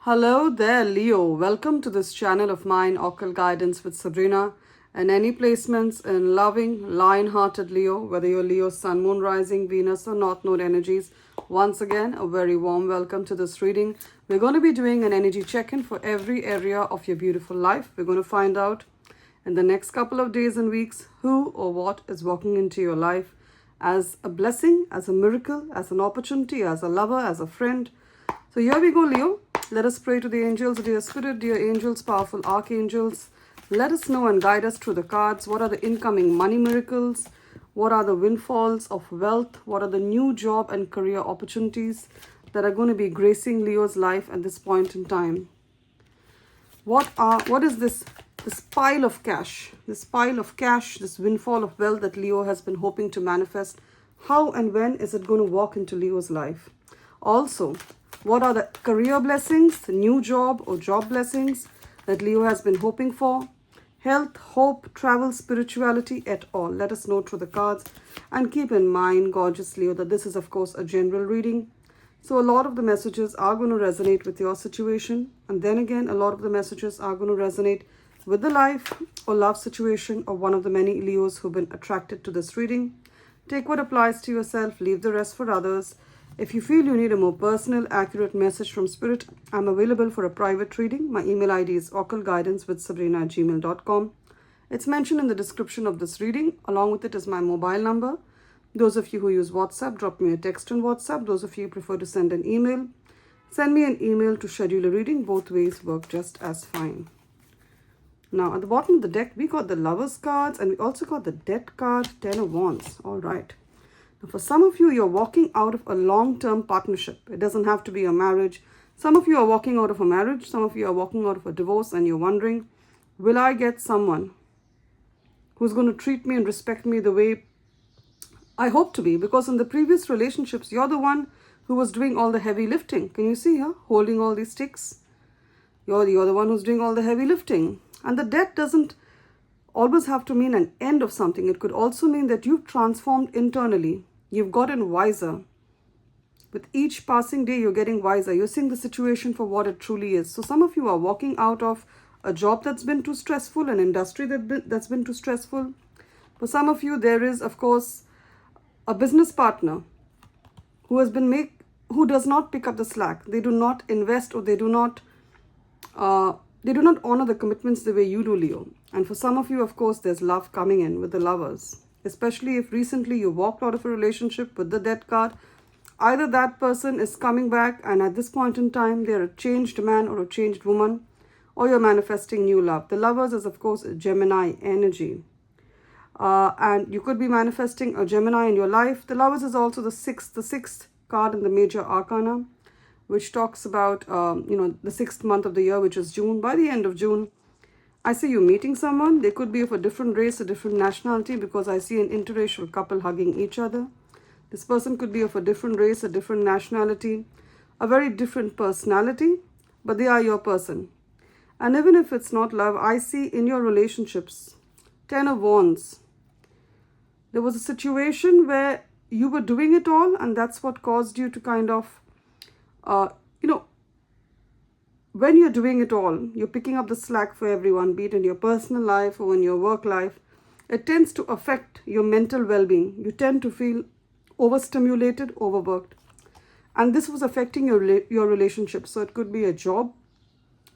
Hello there, Leo. Welcome to this channel of mine, Occult Guidance with Sabrina. And any placements in loving, lion-hearted Leo, whether you're Leo, Sun, Moon, Rising, Venus, or North Node energies, once again, a very warm welcome to this reading. We're going to be doing an energy check-in for every area of your beautiful life. We're going to find out in the next couple of days and weeks who or what is walking into your life as a blessing, as a miracle, as an opportunity, as a lover, as a friend. So here we go, Leo. Let us pray to the angels, dear spirit, dear angels, powerful archangels. Let us know and guide us through the cards. What are the incoming money miracles? What are the windfalls of wealth? What are the new job and career opportunities that are going to be gracing Leo's life at this point in time? What is this pile of cash? This pile of cash, this windfall of wealth that Leo has been hoping to manifest. How and when is it going to walk into Leo's life? Also, what are the career blessings, the new job or job blessings that Leo has been hoping for? Health, hope, travel, spirituality, et al. Let us know through the cards. And keep in mind, gorgeous Leo, that this is, of course, a general reading. So a lot of the messages are going to resonate with your situation. And then again, a lot of the messages are going to resonate with the life or love situation of one of the many Leos who've been attracted to this reading. Take what applies to yourself, leave the rest for others. If you feel you need a more personal, accurate message from Spirit, I'm available for a private reading. My email ID is occultguidancewithsabrina@gmail.com. It's mentioned in the description of this reading. Along with it is my mobile number. Those of you who use WhatsApp, drop me a text on WhatsApp. Those of you who prefer to send an email, send me an email to schedule a reading. Both ways work just as fine. Now, at the bottom of the deck, we got the Lovers cards and we also got the Death card, Ten of Wands. All right. Now, for some of you, you're walking out of a long-term partnership. It doesn't have to be a marriage. Some of you are walking out of a marriage. Some of you are walking out of a divorce and you're wondering, will I get someone who's going to treat me and respect me the way I hope to be? Because in the previous relationships, you're the one who was doing all the heavy lifting. Can you see here? Holding all these sticks. You're the one who's doing all the heavy lifting. And the death doesn't always have to mean an end of something. It could also mean that you've transformed internally. You've gotten wiser. With each passing day, you're getting wiser. You're seeing the situation for what it truly is. So some of you are walking out of a job that's been too stressful, an industry that's been too stressful. For some of you, there is, of course, a business partner who does not pick up the slack. They do not invest, or they do not honor the commitments the way you do, Leo. And for some of you, of course, there's love coming in with the Lovers. Especially if recently you walked out of a relationship with the Death card. Either that person is coming back and at this point in time, they're a changed man or a changed woman, or you're manifesting new love. The Lovers is, of course, a Gemini energy. And you could be manifesting a Gemini in your life. The Lovers is also the sixth card in the major arcana, which talks about, the 6th month of the year, which is June. By the end of June, I see you meeting someone. They could be of a different race, a different nationality, because I see an interracial couple hugging each other. This person could be of a different race, a different nationality, a very different personality, but they are your person. And even if it's not love, I see in your relationships, Ten of Wands. There was a situation where you were doing it all, and that's what caused you to kind of when you're doing it all, you're picking up the slack for everyone, be it in your personal life or in your work life. It tends to affect your mental well-being. You tend to feel overstimulated, overworked. And this was affecting your relationship. So it could be a job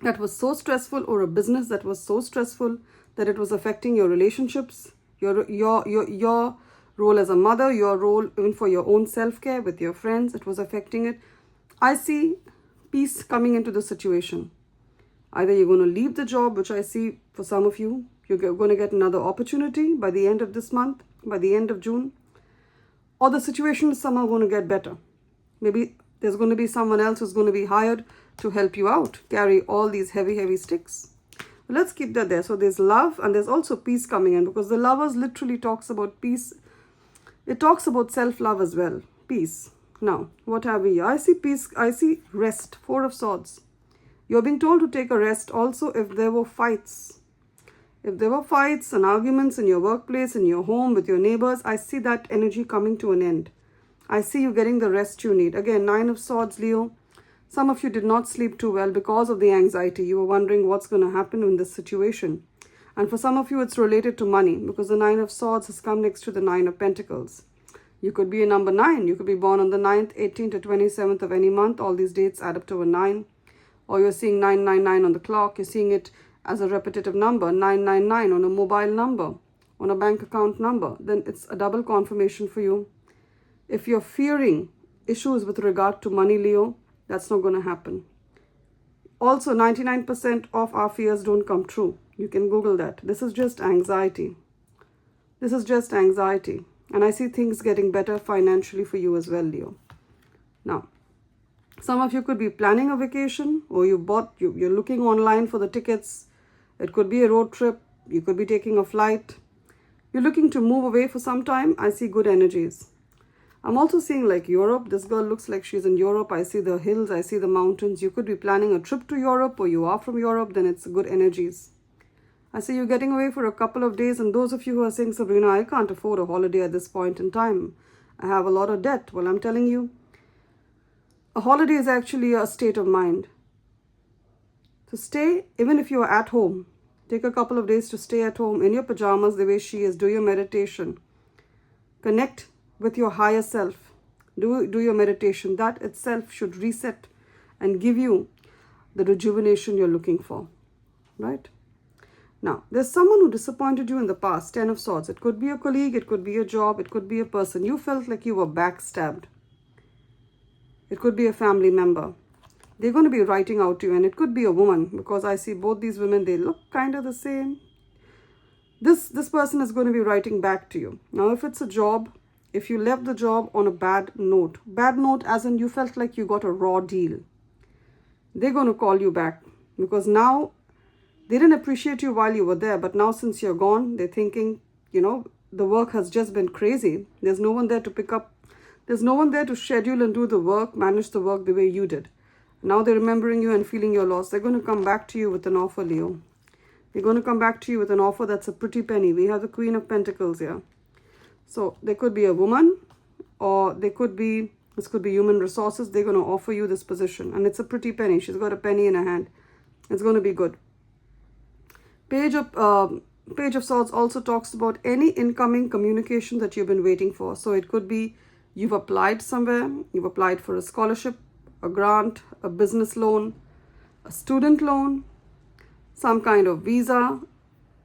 that was so stressful or a business that was so stressful that it was affecting your relationships, your role as a mother, your role even for your own self-care with your friends. It was affecting it. I see peace coming into the situation. Either you're going to leave the job, which I see for some of you, you're going to get another opportunity by the end of this month, by the end of June, or the situation is somehow going to get better. Maybe there's going to be someone else who's going to be hired to help you out, carry all these heavy sticks. Let's keep that there. So there's love and there's also peace coming in, because the Lovers literally talks about peace. It talks about self-love as well, peace. Now, what have we here? I see peace, I see rest, Four of Swords. You're being told to take a rest also if there were fights. If there were fights and arguments in your workplace, in your home, with your neighbors, I see that energy coming to an end. I see you getting the rest you need. Again, Nine of Swords, Leo. Some of you did not sleep too well because of the anxiety. You were wondering what's going to happen in this situation. And for some of you, it's related to money because the 9 of Swords has come next to the 9 of Pentacles. You could be a number 9. You could be born on the 9th, 18th, or 27th of any month. All these dates add up to a 9. Or you're seeing 999 on the clock. You're seeing it as a repetitive number, 999 on a mobile number, on a bank account number. Then it's a double confirmation for you. If you're fearing issues with regard to money, Leo, that's not going to happen. Also, 99% of our fears don't come true. You can Google that. This is just anxiety. This is just anxiety. And I see things getting better financially for you as well, Leo. Now, some of you could be planning a vacation, or you're looking online for the tickets. It could be a road trip. You could be taking a flight. You're looking to move away for some time. I see good energies. I'm also seeing like Europe. This girl looks like she's in Europe. I see the hills. I see the mountains. You could be planning a trip to Europe, or you are from Europe. Then it's good energies. I see you getting away for a couple of days. And those of you who are saying, Sabrina, I can't afford a holiday at this point in time. I have a lot of debt. Well, I'm telling you, a holiday is actually a state of mind. So stay, even if you are at home, take a couple of days to stay at home in your pajamas the way she is. Do your meditation. Connect with your higher self. Do your meditation. That itself should reset and give you the rejuvenation you're looking for. Right? Now, there's someone who disappointed you in the past. 10 of Swords. It could be a colleague. It could be a job. It could be a person. You felt like you were backstabbed. It could be a family member. They're going to be writing out to you, and it could be a woman, because I see both these women, they look kind of the same. This person is going to be writing back to you. Now, if it's a job, if you left the job on a bad note as in you felt like you got a raw deal, they're going to call you back, because now they didn't appreciate you while you were there, but now since you're gone, they're thinking, the work has just been crazy. There's no one there to pick up. There's no one there to schedule and do the work, manage the work the way you did. Now they're remembering you and feeling your loss. They're going to come back to you with an offer, Leo. They're going to come back to you with an offer that's a pretty penny. We have the Queen of Pentacles here. So there could be a woman, or this could be human resources. They're going to offer you this position. And it's a pretty penny. She's got a penny in her hand. It's going to be good. Page of Swords also talks about any incoming communication that you've been waiting for. So it could be you've applied somewhere. You've applied for a scholarship, a grant, a business loan, a student loan, some kind of visa,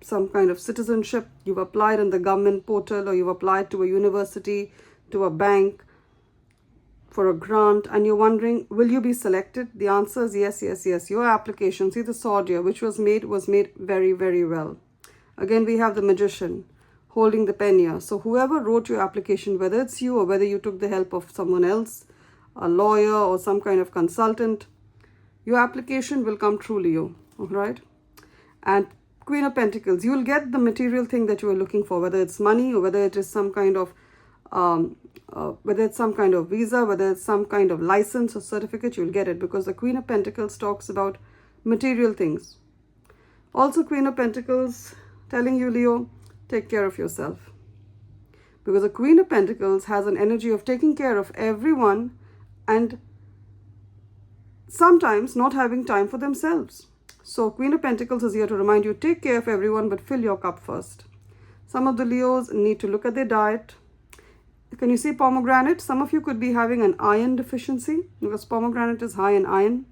some kind of citizenship. You've applied in the government portal, or you've applied to a university, to a bank for a grant, and you're wondering, will you be selected? The answer is yes, yes, yes. Your application, see the sword here, which was made very, very well. Again, we have the Magician holding the pen here. So whoever wrote your application, whether it's you or whether you took the help of someone else, a lawyer or some kind of consultant, your application will come true, Leo. All right? And Queen of Pentacles, you will get the material thing that you are looking for, whether it's money or whether it is some kind of visa, whether it's some kind of license or certificate, you'll get it, because the Queen of Pentacles talks about material things. Also, Queen of Pentacles telling you, Leo, take care of yourself. Because the Queen of Pentacles has an energy of taking care of everyone and sometimes not having time for themselves. So Queen of Pentacles is here to remind you, take care of everyone, but fill your cup first. Some of the Leos need to look at their diet. Can you see pomegranate? Some of you could be having an iron deficiency, because pomegranate is high in iron.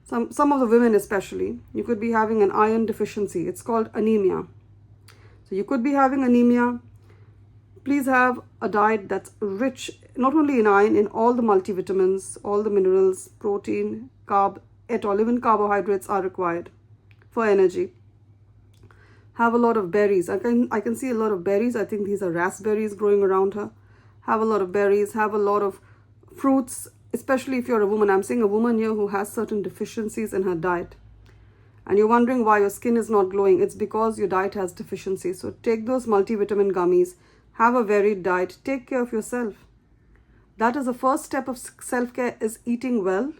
Some of the women especially, you could be having an iron deficiency. It's called anemia. So you could be having anemia. Please have a diet that's rich, not only in iron, in all the multivitamins, all the minerals, protein, carb, et al. Even carbohydrates are required for energy. Have a lot of berries. I can see a lot of berries. I think these are raspberries growing around her. Have a lot of berries. Have a lot of fruits, especially if you're a woman. I'm seeing a woman here who has certain deficiencies in her diet. And you're wondering why your skin is not glowing. It's because your diet has deficiencies. So take those multivitamin gummies. Have a varied diet. Take care of yourself. That is the first step of self-care, is eating well.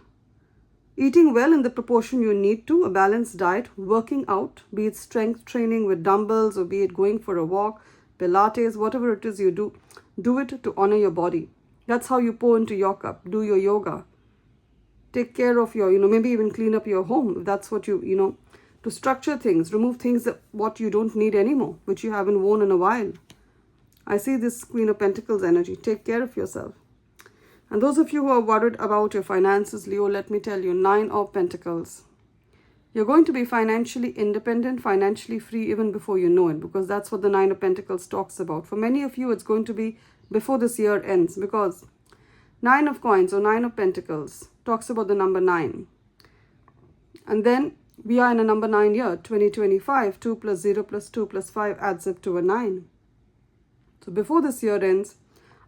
Eating well in the proportion you need to, a balanced diet, working out, be it strength training with dumbbells or be it going for a walk, Pilates, whatever it is you do it to honor your body. That's how you pour into your cup. Do your yoga. take care of your, maybe even clean up your home, if that's what you, to structure things, remove things that what you don't need anymore, which you haven't worn in a while. I see this Queen of Pentacles energy. Take care of yourself. And those of you who are worried about your finances, Leo, let me tell you, 9 of Pentacles. You're going to be financially independent, financially free even before you know it, because that's what the 9 of Pentacles talks about. For many of you, it's going to be before this year ends, because 9 of Coins or 9 of Pentacles talks about the number 9. And then we are in a number 9 year, 2025. 2 plus 0 plus 2 plus 5 adds up to a 9. So before this year ends,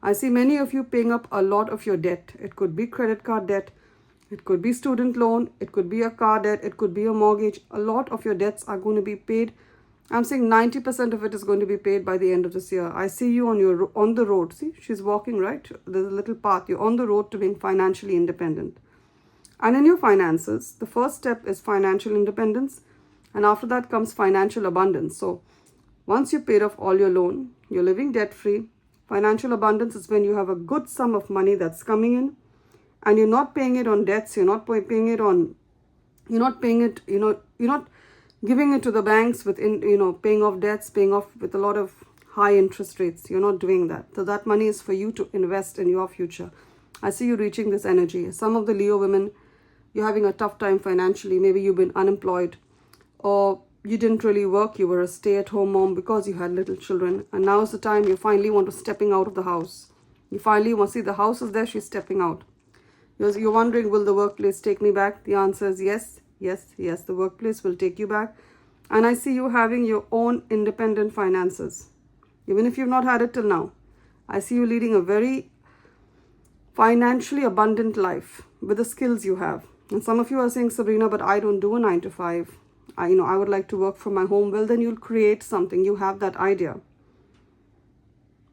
I see many of you paying up a lot of your debt. It could be credit card debt. It could be student loan. It could be a car debt. It could be a mortgage. A lot of your debts are going to be paid. I'm saying 90% of it is going to be paid by the end of this year. I see you on the road. See, she's walking, right? There's a little path. You're on the road to being financially independent. And in your finances, the first step is financial independence. And after that comes financial abundance. So once you paid off all your loan, you're living debt-free. Financial abundance is when you have a good sum of money that's coming in, and you're not paying it on debts. You're not paying it on, you're not paying it, you're not giving it to the banks with, paying off debts, paying off with a lot of high interest rates. You're not doing that. So that money is for you to invest in your future. I see you reaching this energy. Some of the Leo women, you're having a tough time financially. Maybe you've been unemployed, or you didn't really work. You were a stay-at-home mom because you had little children. And now is the time you finally want to stepping out of the house. You finally want to see the house is there. She's stepping out. You're wondering, will the workplace take me back? The answer is yes, yes, yes. The workplace will take you back. And I see you having your own independent finances. Even if you've not had it till now. I see you leading a very financially abundant life with the skills you have. And some of you are saying, Sabrina, but I don't do a 9 to 5. I would like to work from my home. Well, then you'll create something. You have that idea.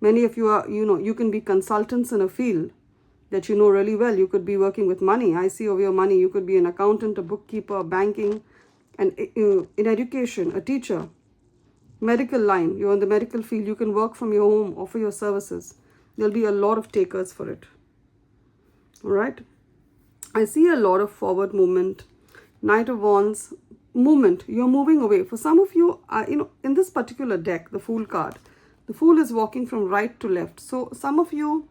Many of you are, you can be consultants in a field that you know really well. You could be working with money. I see over your money. You could be an accountant, a bookkeeper, banking, and in education, a teacher, medical line. You're in the medical field. You can work from your home, offer your services. There'll be a lot of takers for it. All right. I see a lot of forward movement. Knight of Wands. Movement, you're moving away. For some of you, in this particular deck, the Fool card, the Fool is walking from right to left. So some of you,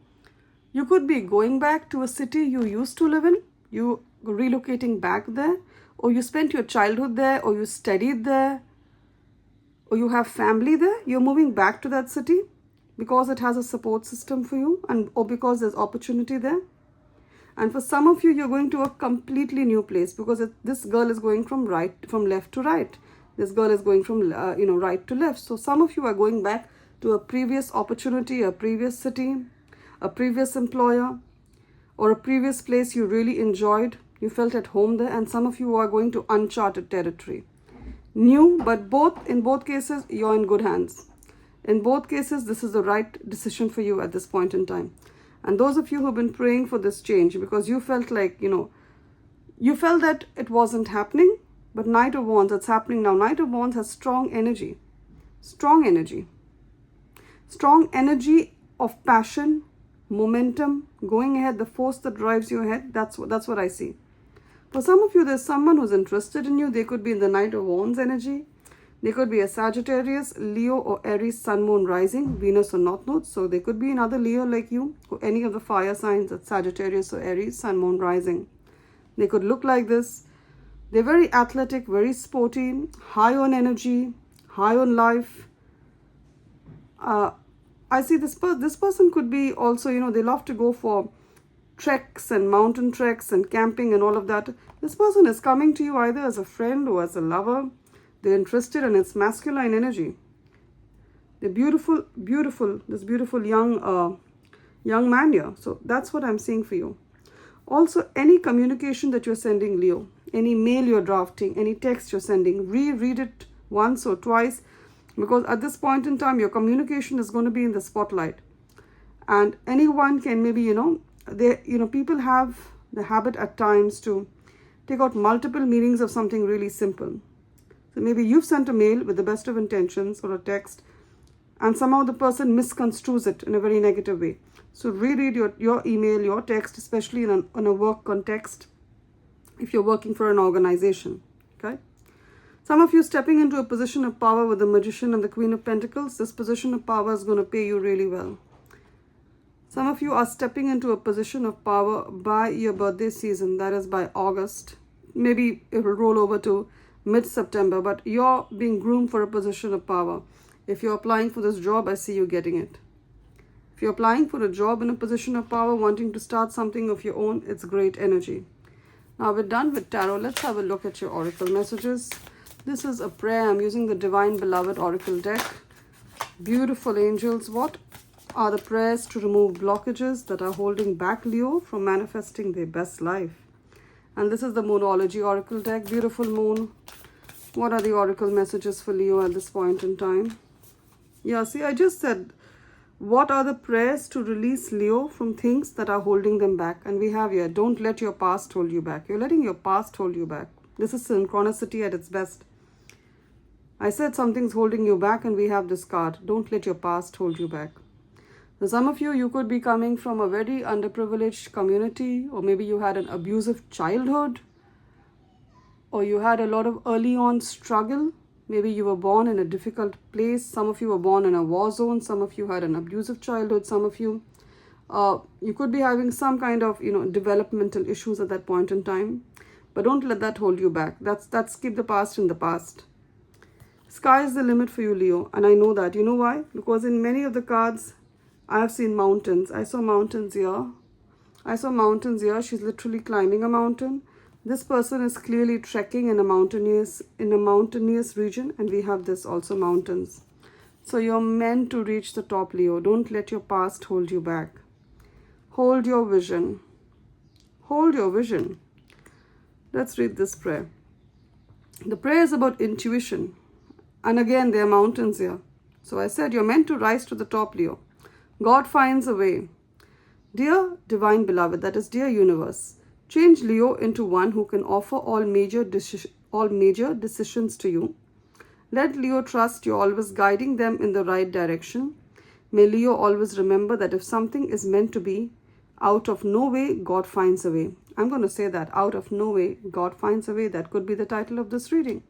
you could be going back to a city you used to live in, you relocating back there, or you spent your childhood there, or you studied there, or you have family there. You're moving back to that city because it has a support system for you, or because there's opportunity there. And for some of you, you're going to a completely new place because this girl is going from left to right. This girl is going from, right to left. So some of you are going back to a previous opportunity, a previous city, a previous employer, or a previous place you really enjoyed. You felt at home there. And some of you are going to uncharted territory. New, but in both cases, you're in good hands. In both cases, this is the right decision for you at this point in time. And those of you who've been praying for this change because you felt like, you felt that it wasn't happening, but Knight of Wands, it's happening now. Knight of Wands has strong energy. Strong energy. Strong energy of passion, momentum, going ahead, the force that drives you ahead. That's what I see. For some of you, there's someone who's interested in you. They could be in the Knight of Wands energy. They could be a Sagittarius, Leo, or Aries, Sun, Moon, Rising, Venus, or North Node. So they could be another Leo like you, or any of the fire signs at Sagittarius or Aries, Sun, Moon, Rising. They could look like this. They're very athletic, very sporty, high on energy, high on life. I see this person could be also, they love to go for treks and mountain treks and camping and all of that. This person is coming to you either as a friend or as a lover. They're interested in its masculine energy. They're beautiful, this beautiful young man here. So that's what I'm seeing for you. Also, any communication that you're sending, Leo, any mail you're drafting, any text you're sending, reread it once or twice, because at this point in time, your communication is going to be in the spotlight. And anyone can maybe, people have the habit at times to take out multiple meanings of something really simple. So maybe you've sent a mail with the best of intentions or a text, and somehow the person misconstrues it in a very negative way. So reread your email, your text, especially in a work context. if you're working for an organization, okay? Some of you stepping into a position of power with the Magician and the Queen of Pentacles. This position of power is going to pay you really well. Some of you are stepping into a position of power by your birthday season, that is by August. Maybe it will roll over to mid-September, but you're being groomed for a position of power. If you're applying for this job, I see you getting it. If you're applying for a job in a position of power, wanting to start something of your own, it's great energy. Now we're done with tarot. Let's have a look at your oracle messages. This is a prayer. I'm using the Divine Beloved Oracle deck. Beautiful angels, what are the prayers to remove blockages that are holding back Leo from manifesting their best life? And this is the Moonology Oracle deck. Beautiful moon. What are the oracle messages for Leo at this point in time? Yeah, see, I just said, what are the prayers to release Leo from things that are holding them back? And we have here, don't let your past hold you back. You're letting your past hold you back. This is synchronicity at its best. I said something's holding you back, and we have this card. Don't let your past hold you back. For some of you, you could be coming from a very underprivileged community, or maybe you had an abusive childhood, or you had a lot of early on struggle. Maybe you were born in a difficult place. Some of you were born in a war zone. Some of you had an abusive childhood. Some of you, you could be having some kind of, developmental issues at that point in time. But don't let that hold you back. That's keep the past in the past. Sky is the limit for you, Leo. And I know that. You know why? Because in many of the cards, I have seen mountains. I saw mountains here. She's literally climbing a mountain. This person is clearly trekking in a mountainous region. And we have this also, mountains. So you're meant to reach the top, Leo. Don't let your past hold you back. Hold your vision. Hold your vision. Let's read this prayer. The prayer is about intuition. And again, there are mountains here. So I said, you're meant to rise to the top, Leo. God finds a way. Dear Divine Beloved, that is dear universe, change Leo into one who can offer all major decisions to you. Let Leo trust you're always guiding them in the right direction. May Leo always remember that if something is meant to be, out of no way, God finds a way. I'm going to say that, out of no way, God finds a way. That could be the title of this reading.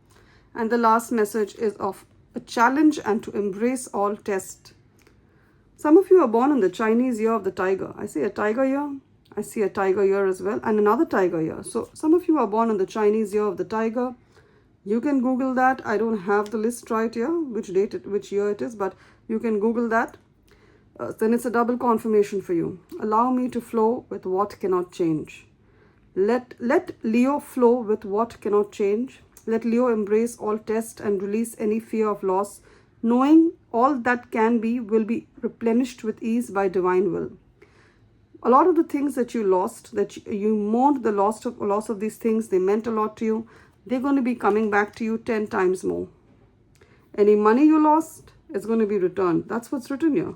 And the last message is of a challenge and to embrace all tests. Some of you are born in the Chinese year of the tiger. I see a tiger here. I see a tiger here as well. And another tiger here. So some of you are born in the Chinese year of the tiger. You can Google that. I don't have the list right here, which year it is, but you can Google that. Then it's a double confirmation for you. Allow me to flow with what cannot change. Let Leo flow with what cannot change. Let Leo embrace all tests and release any fear of loss, knowing all that can be will be replenished with ease by divine will. A lot of the things that you lost, that you mourned the loss of these things, they meant a lot to you, they're going to be coming back to you 10 times more. Any money you lost is going to be returned. That's what's written here.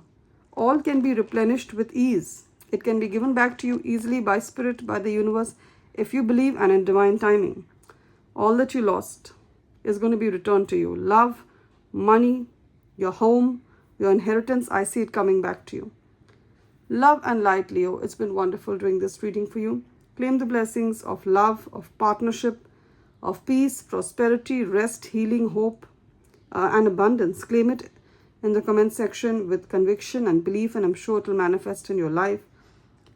All can be replenished with ease. It can be given back to you easily by spirit, by the universe, if you believe and in divine timing. All that you lost is going to be returned to you. Love, money, your home, your inheritance, I see it coming back to you. Love and light, Leo. It's been wonderful doing this reading for you. Claim the blessings of love, of partnership, of peace, prosperity, rest, healing, hope, and abundance. Claim it in the comment section with conviction and belief, and I'm sure it will manifest in your life.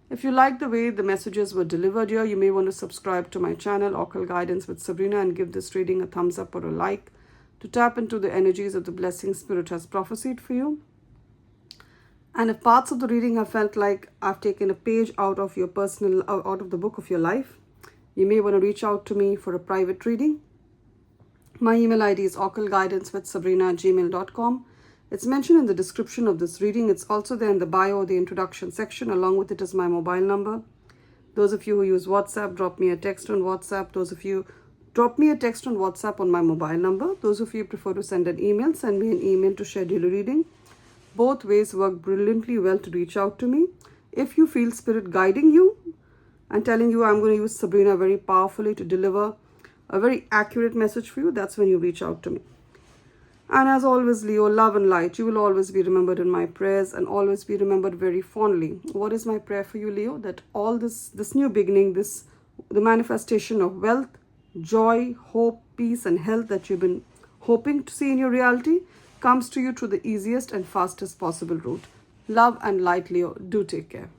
If you like the way the messages were delivered here, you may want to subscribe to my channel, Occult Guidance with Sabrina, and give this reading a thumbs up or a like to tap into the energies of the blessing Spirit has prophesied for you. And if parts of the reading have felt like I've taken a page out of the book of your life, you may want to reach out to me for a private reading. My email ID is occultguidancewithsabrina@gmail.com. It's mentioned in the description of this reading. It's also there in the bio, the introduction section. Along with it is my mobile number. Those of you who use WhatsApp, drop me a text on WhatsApp. Those of you drop me a text on WhatsApp on my mobile number. Those of you prefer to send an email, send me an email to schedule a reading. Both ways work brilliantly well to reach out to me. If you feel Spirit guiding you and telling you I'm going to use Sabrina very powerfully to deliver a very accurate message for you, that's when you reach out to me. And as always, Leo, love and light, you will always be remembered in my prayers and always be remembered very fondly. What is my prayer for you, Leo? That all this new beginning, this the manifestation of wealth, joy, hope, peace, and health that you've been hoping to see in your reality comes to you through the easiest and fastest possible route. Love and light, Leo. Do take care.